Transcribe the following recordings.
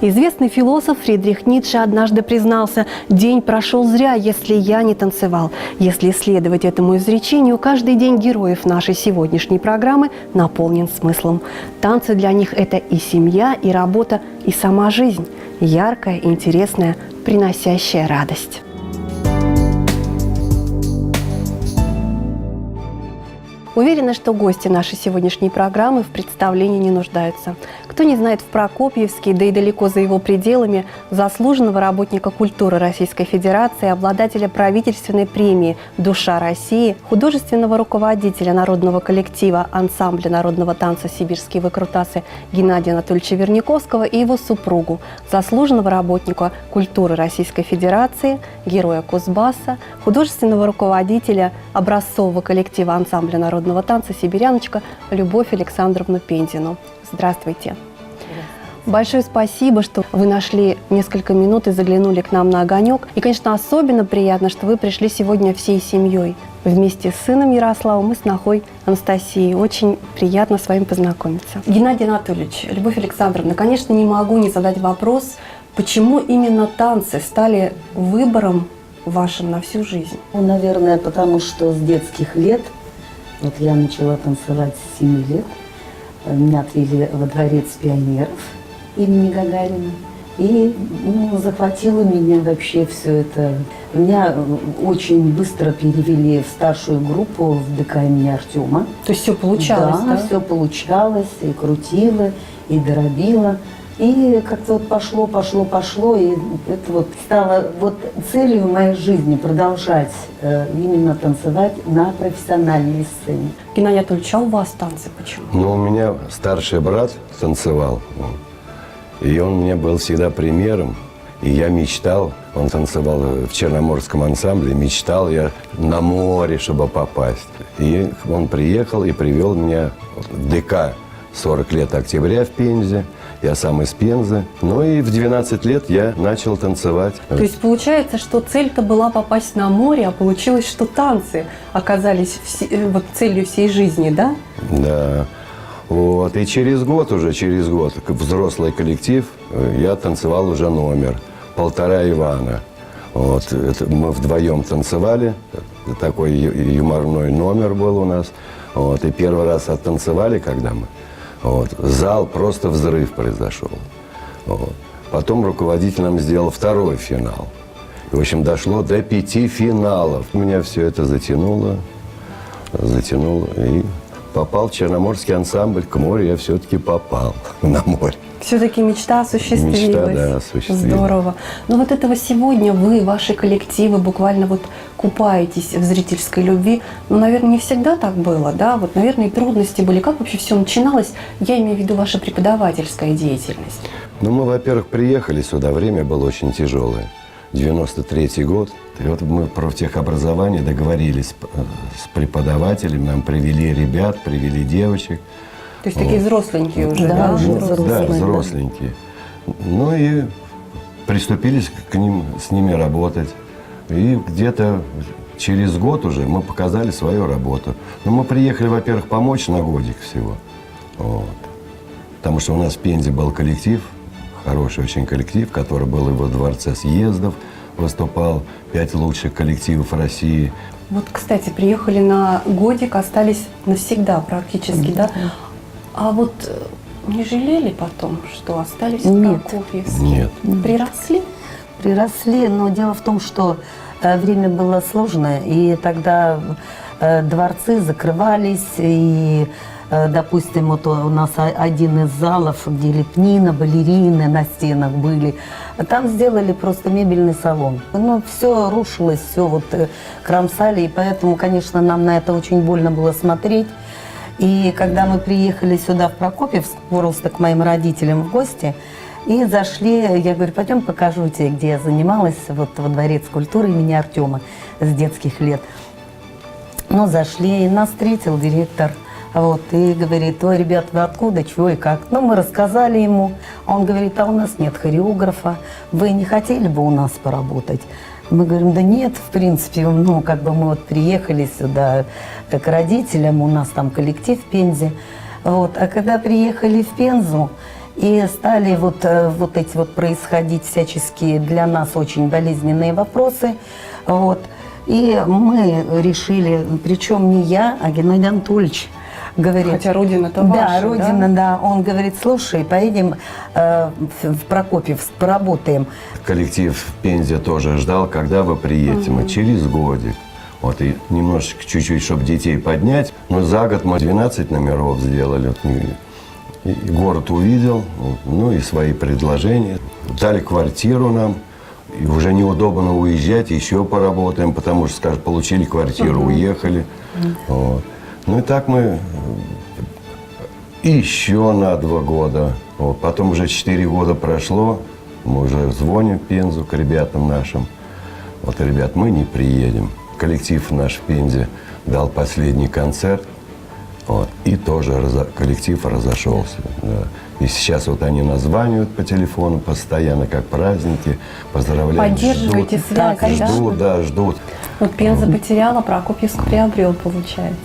Известный философ Фридрих Ницше однажды признался: «День прошел зря, если я не танцевал». Если следовать этому изречению, каждый день героев нашей сегодняшней программы наполнен смыслом. Танцы для них – это и семья, и работа, и сама жизнь. Яркая, интересная, приносящая радость. Уверена, что гости нашей сегодняшней программы в представлении не нуждаются. Кто не знает в Прокопьевске, да и далеко за его пределами, заслуженного работника культуры Российской Федерации, обладателя правительственной премии «Душа России», художественного руководителя народного коллектива ансамбля народного танца «Сибирские выкрутасы» Геннадия Анатольевича Верняковского и его супругу, заслуженного работника культуры Российской Федерации, героя Кузбасса, художественного руководителя образцового коллектива ансамбля народного танца «Сибиряночка» Любовь Александровну Пензину. Здравствуйте. Большое спасибо, что вы нашли несколько минут и заглянули к нам на огонек. И, конечно, особенно приятно, что вы пришли сегодня всей семьей. Вместе с сыном Ярославом и снохой Анастасией. Очень приятно с вами познакомиться. Геннадий Анатольевич, Любовь Александровна, конечно, не могу не задать вопрос, почему именно танцы стали выбором вашим на всю жизнь? Ну, наверное, потому что с детских лет, вот я начала танцевать с 7 лет, меня отвели во дворец пионеров имени Гагарина. И захватило меня вообще все это. Меня очень быстро перевели в старшую группу в ДК имени Артема. То есть все получалось, да? Да, все получалось, и крутила, и дробила. И как-то вот пошло, и это вот стало вот целью моей жизни продолжать именно танцевать на профессиональной сцене. Геннадий Анатольевич, а у вас танцы почему? Ну, у меня старший брат танцевал, и он мне был всегда примером. И я мечтал, он танцевал в Черноморском ансамбле, мечтал я на море, чтобы попасть. И он приехал и привел меня в ДК 40 лет октября в Пензе. Я сам из Пензы. Ну и в 12 лет я начал танцевать. То есть получается, что цель-то была попасть на море, а получилось, что танцы оказались вот целью всей жизни, да? Да. Вот. И через год, взрослый коллектив, я танцевал уже номер «Полтора Ивана». Вот. Это мы вдвоем танцевали. Такой юморной номер был у нас. Вот. И первый раз оттанцевали, когда мы. Вот. Зал, просто взрыв произошел. Вот. Потом руководитель нам сделал второй финал. И, в общем, дошло до 5 финалов. Меня все это затянуло, и попал в Черноморский ансамбль. К морю я все-таки попал на море. Все-таки мечта осуществилась. Мечта, да, осуществилась. Здорово. Но вот этого сегодня вы, ваши коллективы буквально вот купаетесь в зрительской любви. Ну, наверное, не всегда так было, да? Вот, наверное, и трудности были. Как вообще все начиналось? Я имею в виду ваша преподавательская деятельность. Ну, мы, во-первых, приехали сюда, время было очень тяжелое. 93-й год. И вот мы в профтехобразовании договорились с преподавателем, нам привели ребят, привели девочек. То есть такие взросленькие уже, да? Да, взросленькие. Ну и приступили с ними работать. И где-то через год уже мы показали свою работу. Но мы приехали, во-первых, помочь на годик всего. Вот. Потому что у нас в Пензе был коллектив, хороший очень коллектив, который был и во Дворце съездов, выступал 5 лучших коллективов России. Вот, кстати, приехали на годик, остались навсегда практически, да? А вот не жалели потом, что остались в Прокопьевске? Нет. Приросли? Приросли, но дело в том, что время было сложное, и тогда дворцы закрывались, и, допустим, вот у нас один из залов, где лепнина, балерины на стенах были, там сделали просто мебельный салон. Ну, все рушилось, все вот кромсали, и поэтому, конечно, нам на это очень больно было смотреть. И когда мы приехали сюда, в Прокопьевск, просто к моим родителям в гости, и зашли, я говорю, пойдем покажу тебе, где я занималась, вот во Дворец культуры имени Артема с детских лет. Ну, зашли, и нас встретил директор Вот, и говорит: ой, ребят, вы откуда, чего и как? Ну, мы рассказали ему. Он говорит: а у нас нет хореографа, вы не хотели бы у нас поработать? Мы говорим: да нет, в принципе, ну, как бы мы вот приехали сюда к родителям, у нас там коллектив в Пензе. Вот, а когда приехали в Пензу и стали вот эти вот происходить всяческие для нас очень болезненные вопросы, вот, и мы решили, причем не я, а Геннадий Анатольевич, говорит, Хотя родина-то да, ваша, родина, да. Он говорит: слушай, поедем в Прокопьевск, поработаем. Коллектив в Пензе тоже ждал, когда вы приедете. Мы через годик. Вот, и немножечко, чуть-чуть, чтобы детей поднять. Но за год мы 12 номеров сделали. Вот, и город увидел, ну и свои предложения. Дали квартиру нам. И уже неудобно уезжать, еще поработаем, потому что, скажем, получили квартиру, уехали. Вот. Ну и так мы еще на 2 года. Вот. Потом уже 4 года прошло, мы уже звоним в Пензу к ребятам нашим. Вот, ребят, мы не приедем. Коллектив наш в Пензе дал последний концерт, вот, и тоже коллектив разошелся. Да. И сейчас вот они названивают по телефону постоянно, как праздники, поздравляют. Поддерживаете ждут, связь, да? Ждут, да, ждут. Вот Пенза потеряла, Прокопьевск приобрел, получается.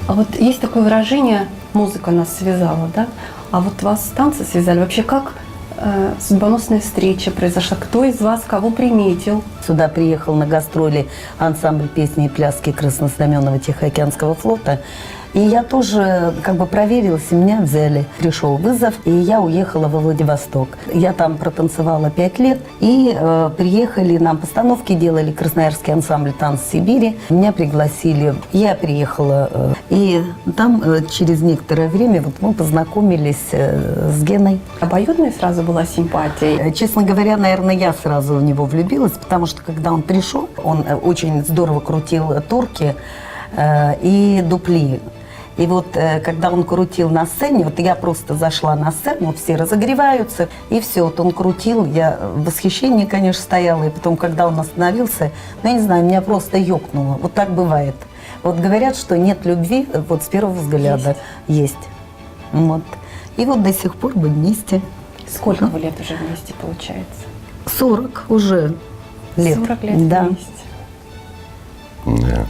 А вот есть такое выражение: музыка нас связала, да? А вот вас танцы связали. Вообще, как судьбоносная встреча произошла? Кто из вас кого приметил? Сюда приехал на гастроли ансамбль песни и пляски Краснознаменного Тихоокеанского флота. И я тоже как бы проверилась, и меня взяли. Пришел вызов, и я уехала во Владивосток. Я там протанцевала 5 лет, и приехали, нам постановки делали Красноярский ансамбль «Танц Сибири». Меня пригласили, я приехала, и там через некоторое время вот мы познакомились с Геной. Обоюдная сразу была симпатия? Честно говоря, наверное, я сразу в него влюбилась, потому что когда он пришел, он очень здорово крутил турки и дупли. И вот когда он крутил на сцене, вот я просто зашла на сцену, все разогреваются, и все, вот он крутил, я в восхищении, конечно, стояла, и потом, когда он остановился, ну, я не знаю, меня просто ёкнуло, вот так бывает. Вот говорят, что нет любви вот с первого взгляда. Есть. Вот. И вот до сих пор мы вместе. Сколько вы лет уже вместе, получается? 40 уже лет. 40 лет да. вместе. Да.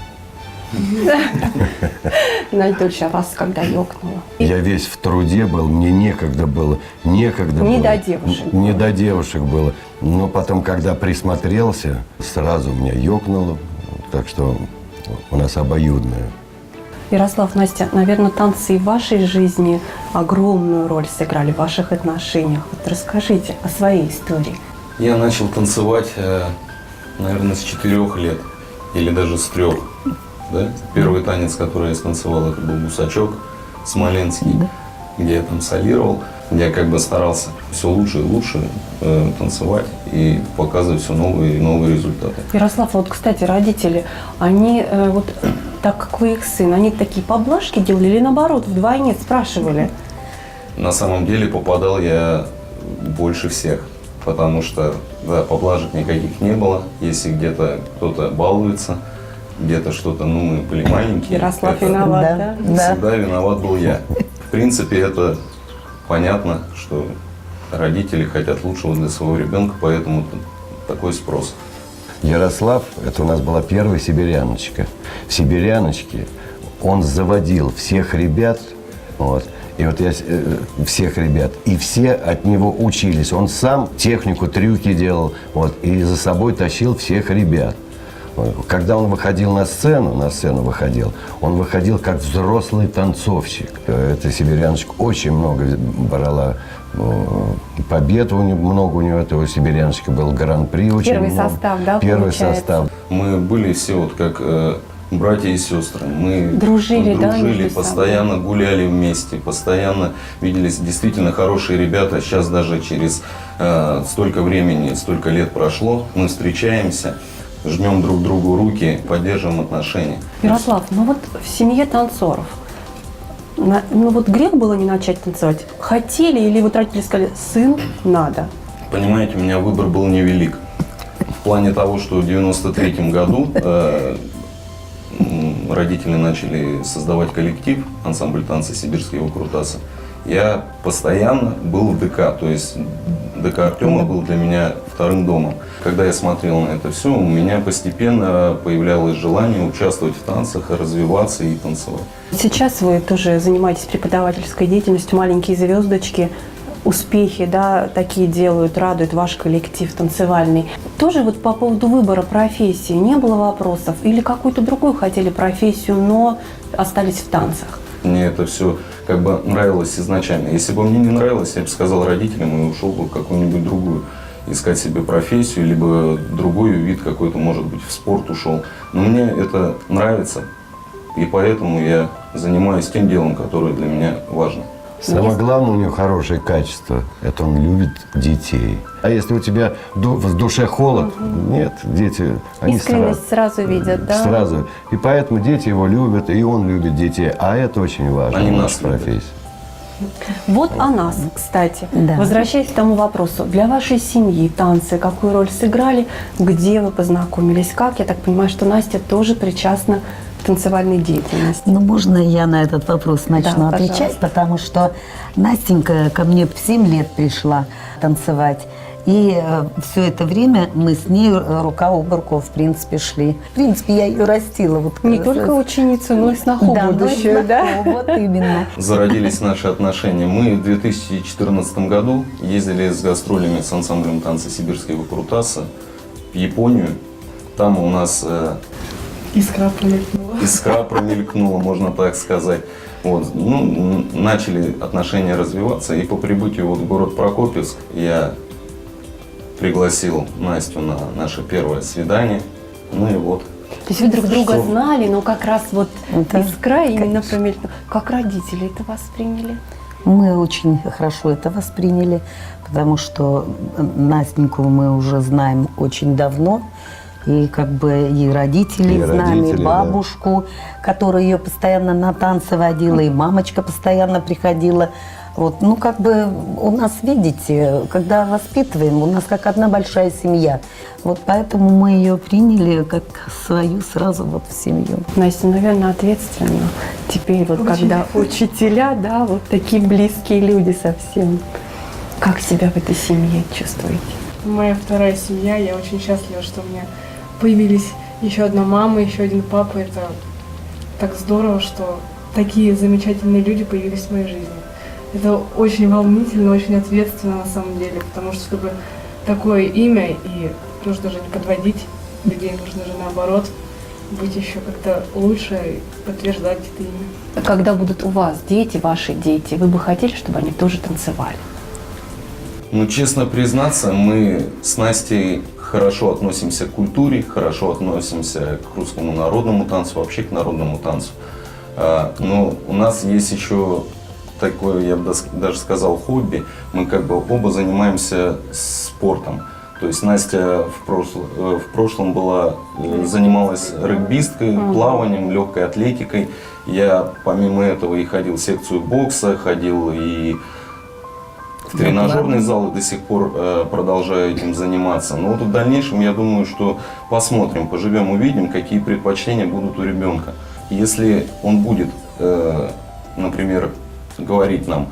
Анатольевич, а вас когда ёкнуло? Я весь в труде был, мне некогда было. Не до девушек. Не до девушек было. Но потом, когда присмотрелся, сразу меня ёкнуло. Так что у нас обоюдное. Ярослав, Настя, наверное, танцы и в вашей жизни огромную роль сыграли в ваших отношениях. Вот расскажите о своей истории. Я начал танцевать, наверное, с 4 лет. Или даже с 3. Да? Первый танец, который я станцевал, это был «Гусачок» смоленский, где я там солировал, где я как бы старался все лучше и лучше танцевать и показывать все новые и новые результаты. Ярослав, вот, кстати, родители, они, вот так как вы их сын, они такие поблажки делали или наоборот, вдвойне спрашивали? На самом деле попадал я больше всех, потому что, да, поблажек никаких не было. Если где-то кто-то балуется, где-то что-то, ну, мы были маленькие. Ярослав виноват, да? Всегда виноват был я. В принципе, это понятно, что родители хотят лучшего для своего ребенка, поэтому такой спрос. Ярослав, это у нас была первая сибиряночка. В сибиряночке он заводил всех ребят, вот, и вот я всех ребят, и все от него учились. Он сам технику, трюки делал, вот, и за собой тащил всех ребят. Когда он выходил на сцену выходил, он выходил как взрослый танцовщик. Эта сибиряночка очень много брала побед, много у него этого сибиряночка был, гран-при очень Первый много. состав, да, Первый получается? состав. Мы были все вот как братья и сестры. Мы Дружили, да, дружили, между постоянно гуляли вместе, постоянно виделись действительно хорошие ребята. Сейчас даже через столько времени, столько лет прошло, мы встречаемся, жмем друг другу руки, поддерживаем отношения. Ярослав, ну вот в семье танцоров, ну вот грех было не начать танцевать? Хотели или вот родители сказали: сын, надо? Понимаете, у меня выбор был невелик. В плане того, что в 93-м году родители начали создавать коллектив, ансамбль танца «Сибирские выкрутасы», я постоянно был в ДК, то есть ДК Артема был для меня вторым домом. Когда я смотрел на это все, у меня постепенно появлялось желание участвовать в танцах, развиваться и танцевать. Сейчас вы тоже занимаетесь преподавательской деятельностью, маленькие звездочки, успехи, да, такие делают, радует ваш коллектив танцевальный. Тоже вот по поводу выбора профессии не было вопросов? Или какую-то другую хотели профессию, но остались в танцах? Мне это все как бы нравилось изначально. Если бы мне не нравилось, я бы сказал родителям и ушел бы в какую-нибудь другую, искать себе профессию, либо другой вид какой-то, может быть, в спорт ушел. Но мне это нравится, и поэтому я занимаюсь тем делом, которое для меня важно. Самое главное у него хорошее качество – это он любит детей. А если у тебя в душе холод, нет, дети, они Искренность сразу видят, да? Сразу. И поэтому дети его любят, и он любит детей. А это очень важно Они в нас нашей профессии. Вот о нас, кстати. Да. Возвращаясь к тому вопросу, для вашей семьи танцы какую роль сыграли, где вы познакомились, как? Я так понимаю, что Настя тоже причастна к танцевальной деятельности. Ну, можно я на этот вопрос начну Да, отвечать, пожалуйста. потому что Настенька ко мне в 7 лет пришла танцевать. И все это время мы с ней рука об руку, в принципе, шли. В принципе, я ее растила. Вот, Не только ученицу, но и сноху да, будущую, ну, да? Вот именно. Зародились наши отношения. Мы в 2014 году ездили с гастролями с ансамблем танца «Сибирские выкрутасы» в Японию. Там у нас искра промелькнула, можно так сказать. Вот. Ну, начали отношения развиваться, и по прибытию вот в город Прокопьевск я пригласил Настю на наше первое свидание. Ну и вот. То есть вы друг друга знали, но как раз вот Да, искра именно промелькнула. Как родители это восприняли? Мы очень хорошо это восприняли, потому что Настеньку мы уже знаем очень давно. И как бы и родители знаем, и родители, бабушку, которая ее постоянно на танцы водила, и мамочка постоянно приходила. Вот, ну, как бы у нас, видите, когда воспитываем, у нас как одна большая семья. Вот поэтому мы ее приняли как свою сразу вот в семью. Настя, наверное, ответственно. Теперь вот когда учителя, да, вот такие близкие люди совсем. Как себя в этой семье чувствуете? Моя вторая семья, я очень счастлива, что у меня появились еще одна мама, еще один папа. Это так здорово, что такие замечательные люди появились в моей жизни. Это очень волнительно, очень ответственно на самом деле, потому что чтобы такое имя, и нужно же не подводить людей, нужно же наоборот быть еще как-то лучше и подтверждать это имя. Когда будут у вас дети, ваши дети, вы бы хотели, чтобы они тоже танцевали? Ну, честно признаться, мы с Настей хорошо относимся к культуре, хорошо относимся к русскому народному танцу, вообще к народному танцу. Но у нас есть еще такое, я бы даже сказал, хобби. Мы как бы оба занимаемся спортом. То есть Настя в прошлом занималась регбисткой, плаванием, легкой атлетикой. Я помимо этого и ходил в секцию бокса, ходил и в тренажерный зал, и до сих пор продолжаю этим заниматься. Но вот в дальнейшем, я думаю, что посмотрим, поживем, увидим, какие предпочтения будут у ребенка. Если он будет, например, говорить нам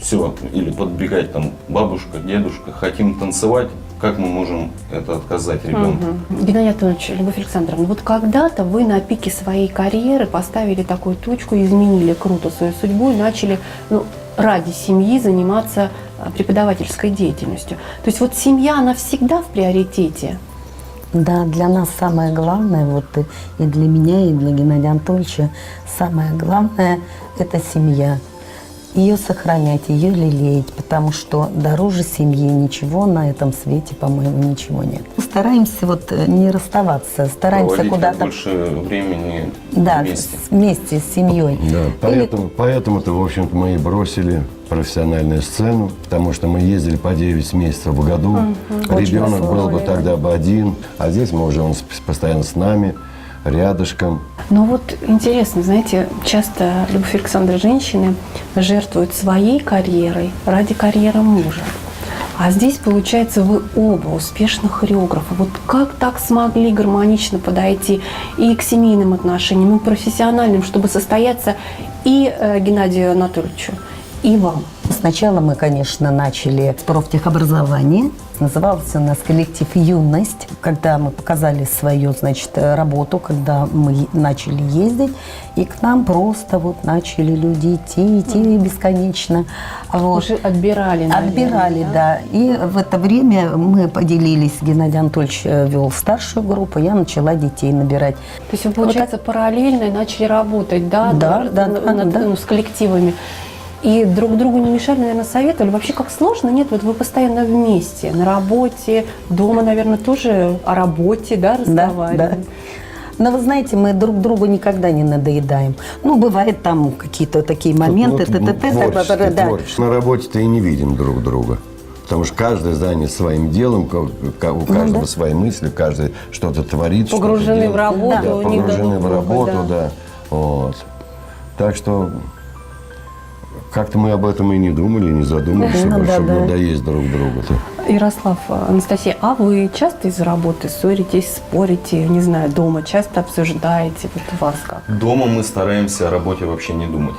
все, или подбегать там бабушка, дедушка, хотим танцевать, как мы можем это отказать ребенку? Геннадий Анатольевич, Любовь Александровна, вот когда-то вы на пике своей карьеры поставили такую точку, изменили круто свою судьбу и начали ради семьи заниматься преподавательской деятельностью. То есть вот семья, она всегда в приоритете? Да, для нас самое главное, вот и для меня, и для Геннадия Анатольевича, самое главное – это семья. Ее сохранять, ее лелеять, потому что дороже семьи ничего на этом свете, по-моему, ничего нет. Стараемся вот не расставаться, стараемся Проводить куда-то… больше времени вместе. Вместе с семьей. Да, поэтому-то, в общем-то, мы и бросили профессиональную сцену, потому что мы ездили по 9 месяцев в году. Ребенок был бы тогда бы один, а здесь мы уже, он постоянно с нами, рядышком. Но вот интересно, знаете, часто, Любовь Александровна, женщины жертвуют своей карьерой ради карьеры мужа. А здесь, получается, вы оба успешных хореографы. Вот как так смогли гармонично подойти и к семейным отношениям, и к профессиональным, чтобы состояться и Геннадию Анатольевичу, и вам? Сначала мы, конечно, начали с профтехобразования. Назывался у нас коллектив «Юность». Когда мы показали свою, значит, работу, когда мы начали ездить, и к нам просто вот начали люди идти бесконечно. Вот. Уже отбирали, наверное, Отбирали, да. И в это время мы поделились. Геннадий Анатольевич вел старшую группу, я начала детей набирать. То есть вы, получается, параллельно начали работать, да, Да, да, с коллективами. И друг другу не мешали, наверное, советовали. Вообще, как сложно? Нет, вот вы постоянно вместе, на работе, дома, наверное, тоже о работе, да, разговариваете. Да, да. Но вы знаете, мы друг другу никогда не надоедаем. Ну, бывает там какие-то такие моменты. Творчество. На работе-то и не видим друг друга. Потому что каждый занят своим делом, у каждого свои мысли, каждый что-то творит. Погружены в работу. Да, погружены в работу, да. Вот. Так что как-то мы об этом и не думали, не задумывались, чтобы надоесть друг другу-то. Ярослав, Анастасия, а вы часто из-за работы ссоритесь, спорите, не знаю, дома часто обсуждаете? Вот у вас как? Дома мы стараемся о работе вообще не думать.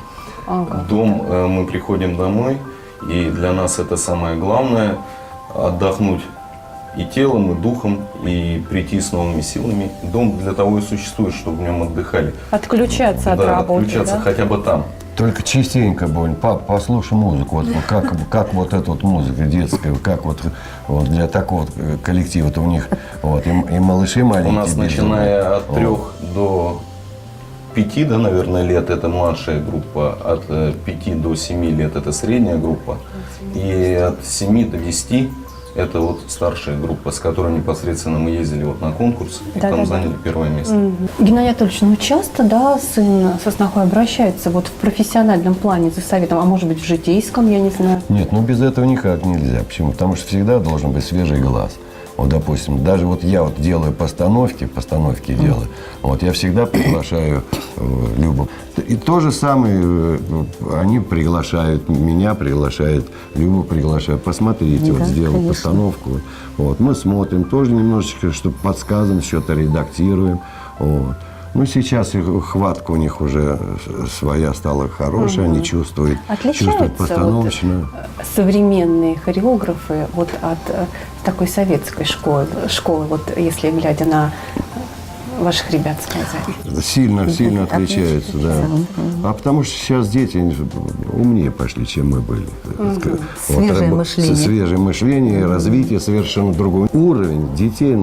В дом мы приходим домой, и для нас это самое главное – отдохнуть и телом, и духом, и прийти с новыми силами. Дом для того и существует, чтобы в нем отдыхали. Отключаться от работы, отключаться да? хотя бы там. Только частенько, Бонь, пап, послушай музыку, вот, как вот эта вот музыка детская, как вот для такого вот коллектива-то у них, вот, и малыши маленькие. У нас, начиная от 3 до 5, да, наверное, лет, это младшая группа, от 5 до 7 лет это средняя группа, и от 7 до 10 это вот старшая группа, с которой непосредственно мы ездили вот на конкурс, и там заняли первое место. Геннадий Анатольевич, ну часто, да, сын со снохой обращается вот в профессиональном плане за советом, а может быть в житейском, я не знаю. Нет, ну без этого никак нельзя. Почему? Потому что всегда должен быть свежий глаз. Вот, допустим, даже вот я вот делаю постановки делаю, вот я всегда приглашаю Любу. И то же самое, они приглашают, меня приглашают, Любу приглашают. Посмотрите, вот сделал конечно. Постановку. Вот, мы смотрим, тоже немножечко, чтобы подсказываем, что-то редактируем. Вот. Ну, сейчас хватка у них уже своя стала хорошая, они чувствуют постановочную. Вот современные хореографы вот от такой советской школы, вот если глядя на ваших ребят сказать? Сильно отличаются, да. А потому что сейчас дети умнее пошли, чем мы были. Свежее мышление. Свежее мышление, развитие совершенно другой. Уровень детей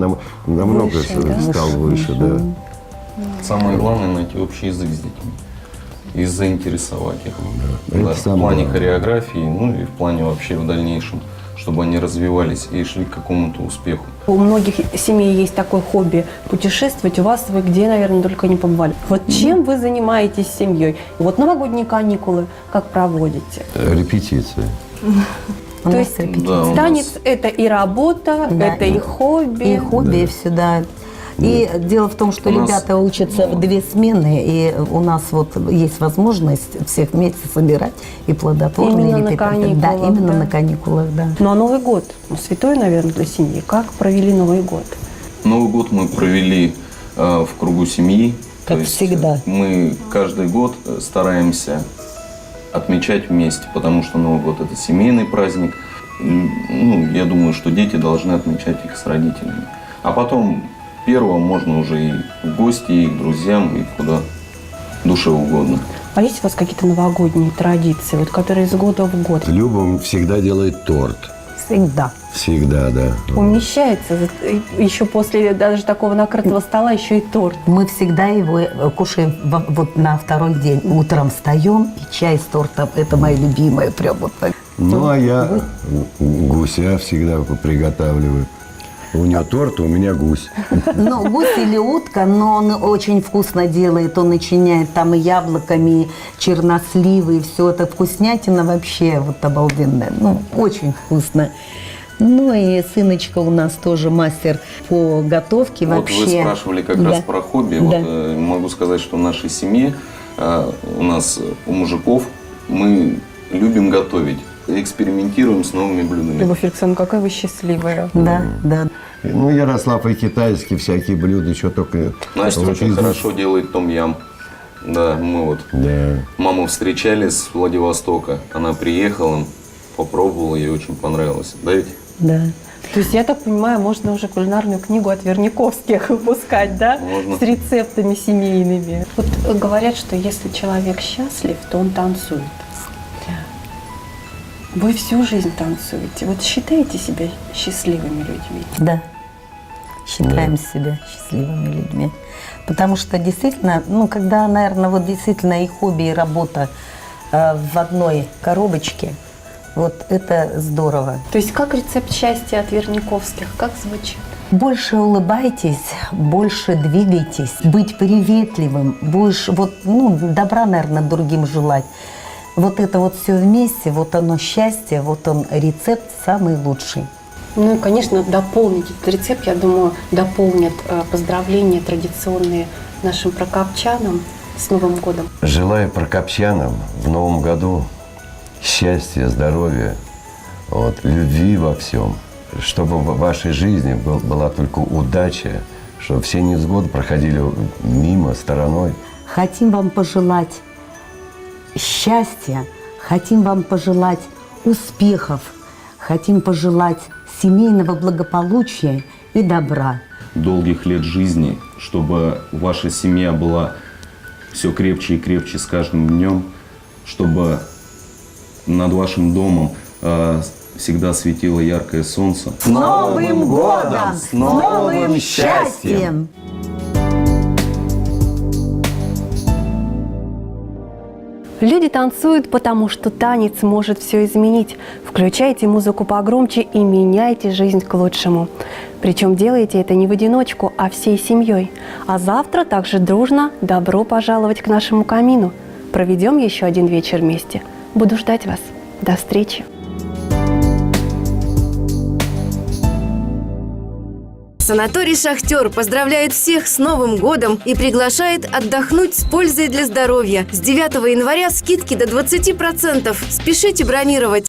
намного стал выше, да. Самое главное – найти общий язык с детьми и заинтересовать их. Да, в плане хореографии, ну и в плане вообще в дальнейшем, чтобы они развивались и шли к какому-то успеху. У многих семей есть такое хобби – путешествовать. У вас вы где, наверное, только не побывали. Вот чем вы занимаетесь с семьей? Вот новогодние каникулы как проводите? Репетиции. То есть танец – это и работа, это и хобби. И хобби, и все, да. И дело в том, что ребята учатся в 2 смены, и у нас вот есть возможность всех вместе собирать и плодотворно именно на каникулах. Да, именно на каникулах, да. Ну а Новый год, святой, наверное, для семьи. Как провели Новый год? Новый год мы провели в кругу семьи. Как всегда. Мы каждый год стараемся отмечать вместе, потому что Новый год – это семейный праздник. Ну, я думаю, что дети должны отмечать их с родителями. А потом 1-го можно уже и в гости, и к друзьям, и куда душе угодно. А есть у вас какие-то новогодние традиции, вот, которые из года в год? Люба всегда делает торт. Всегда. Всегда, да. Умещается еще после даже такого накрытого стола еще и торт. Мы всегда его кушаем вот на 2-й день. Утром встаем, и чай с тортом. Это моя любимая прям вот так. Ну, а я гуся всегда приготавливаю. У него торт, у меня гусь. Ну, гусь или утка, но он очень вкусно делает. Он начиняет там и яблоками, и черносливы, и все это вкуснятина вообще вот обалденная. Ну, очень вкусно. Ну и сыночка у нас тоже мастер по готовке вот вообще. Вы спрашивали как раз про хобби. Да. Вот, могу сказать, что в нашей семье, у нас, у мужиков, мы любим готовить. экспериментируем с новыми блюдами. Любовь Александровна, какая вы счастливая. Да, да. Ну, Ярослав и китайские всякие блюда, что только... Настя вот очень из- хорошо делает том-ям. Да, мы вот Да. маму встречали с Владивостока. Она приехала, попробовала, ей очень понравилось. Да ведь? Да. То есть, я так понимаю, можно уже кулинарную книгу от Верняковских выпускать, да? Можно. С рецептами семейными. Вот говорят, что если человек счастлив, то он танцует. Вы всю жизнь танцуете. Вот считаете себя счастливыми людьми? Да. Считаем себя счастливыми людьми. Потому что действительно, ну, когда, наверное, вот действительно и хобби, и работа в одной коробочке, вот это здорово. То есть, как рецепт счастья от Верняковских? Как звучит? Больше улыбайтесь, больше двигайтесь, быть приветливым, будешь вот, ну, добра, наверное, другим желать. Вот это вот все вместе, вот оно счастье, вот он рецепт самый лучший. Ну и, конечно, дополнить этот рецепт, я думаю, дополнят поздравления традиционные нашим прокопчанам с Новым годом. Желаю прокопчанам в новом году счастья, здоровья, вот, любви во всем, чтобы в вашей жизни была только удача, чтобы все невзгоды проходили мимо, стороной. Хотим вам пожелать счастья, хотим вам пожелать успехов, хотим пожелать семейного благополучия и добра. Долгих лет жизни, чтобы ваша семья была все крепче и крепче с каждым днем, чтобы над вашим домом всегда светило яркое солнце. С Новым годом! С новым счастьем! Люди танцуют, потому что танец может все изменить. Включайте музыку погромче и меняйте жизнь к лучшему. Причем делайте это не в одиночку, а всей семьей. А завтра также дружно добро пожаловать к нашему камину. Проведем еще один вечер вместе. Буду ждать вас. До встречи. Санаторий «Шахтер» поздравляет всех с Новым годом и приглашает отдохнуть с пользой для здоровья. С 9 января скидки до 20%. Спешите бронировать.